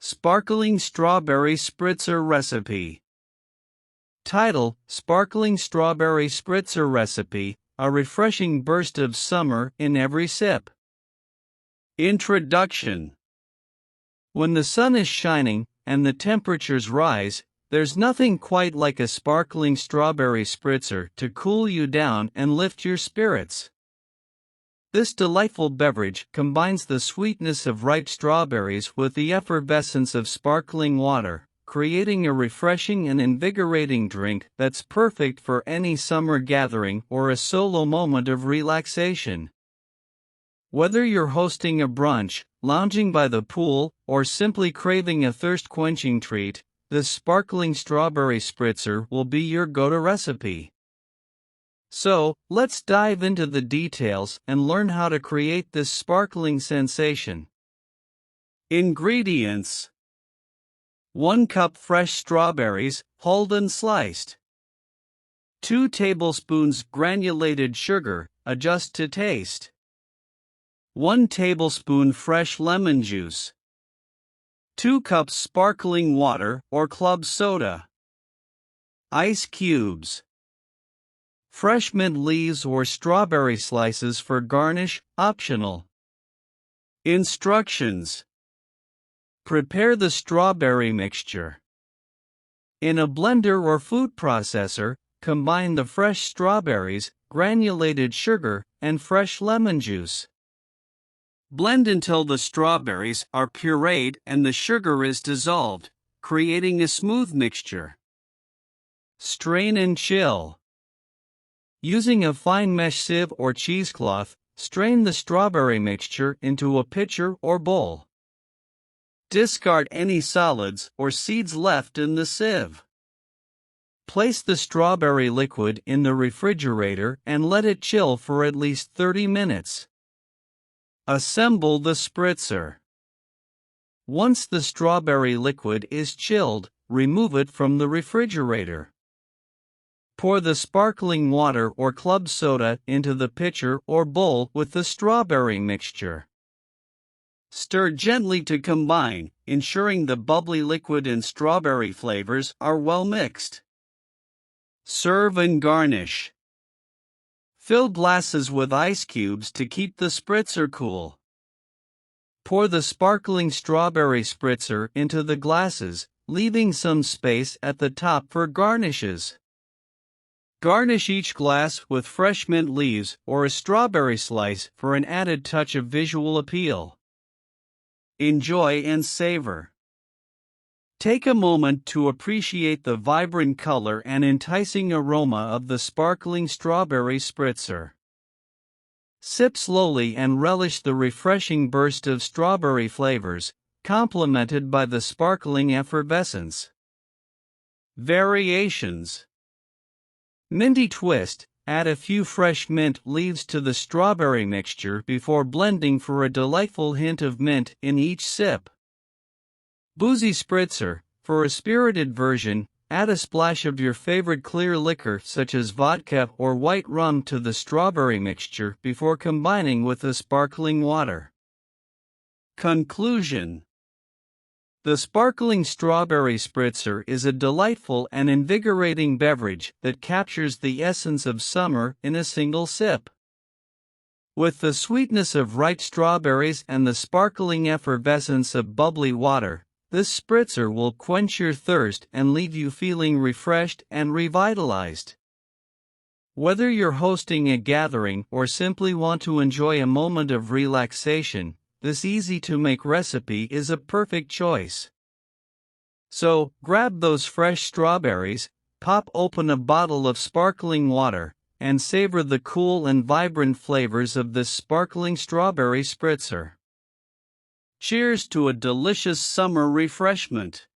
Sparkling Strawberry Spritzer Recipe. Title: Sparkling Strawberry Spritzer Recipe, a refreshing burst of summer in every sip. Introduction. When the sun is shining and the temperatures rise, there's nothing quite like a sparkling strawberry spritzer to cool you down and lift your spirits. This delightful beverage combines the sweetness of ripe strawberries with the effervescence of sparkling water, creating a refreshing and invigorating drink that's perfect for any summer gathering or a solo moment of relaxation. Whether you're hosting a brunch, lounging by the pool, or simply craving a thirst-quenching treat, this sparkling strawberry spritzer will be your go-to recipe. So, let's dive into the details and learn how to create this sparkling sensation. Ingredients: 1 cup fresh strawberries, hulled and sliced. 2 tablespoons granulated sugar, adjust to taste. 1 tablespoon fresh lemon juice. 2 cups sparkling water or club soda. Ice cubes. Fresh mint leaves or strawberry slices for garnish, optional. Instructions. Prepare the strawberry mixture. In a blender or food processor, combine the fresh strawberries, granulated sugar, and fresh lemon juice. Blend until the strawberries are pureed and the sugar is dissolved, creating a smooth mixture. Strain and chill. Using a fine mesh sieve or cheesecloth, strain the strawberry mixture into a pitcher or bowl. Discard any solids or seeds left in the sieve. Place the strawberry liquid in the refrigerator and let it chill for at least 30 minutes. Assemble the spritzer. Once the strawberry liquid is chilled, remove it from the refrigerator. Pour the sparkling water or club soda into the pitcher or bowl with the strawberry mixture. Stir gently to combine, ensuring the bubbly liquid and strawberry flavors are well mixed. Serve and garnish. Fill glasses with ice cubes to keep the spritzer cool. Pour the sparkling strawberry spritzer into the glasses, leaving some space at the top for garnishes. Garnish each glass with fresh mint leaves or a strawberry slice for an added touch of visual appeal. Enjoy and savor. Take a moment to appreciate the vibrant color and enticing aroma of the sparkling strawberry spritzer. Sip slowly and relish the refreshing burst of strawberry flavors, complemented by the sparkling effervescence. Variations. Minty twist: add a few fresh mint leaves to the strawberry mixture before blending for a delightful hint of mint in each sip. Boozy spritzer: for a spirited version, add a splash of your favorite clear liquor such as vodka or white rum to the strawberry mixture before combining with the sparkling water. Conclusion. The sparkling strawberry spritzer is a delightful and invigorating beverage that captures the essence of summer in a single sip. With the sweetness of ripe strawberries and the sparkling effervescence of bubbly water, this spritzer will quench your thirst and leave you feeling refreshed and revitalized. Whether you're hosting a gathering or simply want to enjoy a moment of relaxation, this easy-to-make recipe is a perfect choice. So, grab those fresh strawberries, pop open a bottle of sparkling water, and savor the cool and vibrant flavors of this sparkling strawberry spritzer. Cheers to a delicious summer refreshment.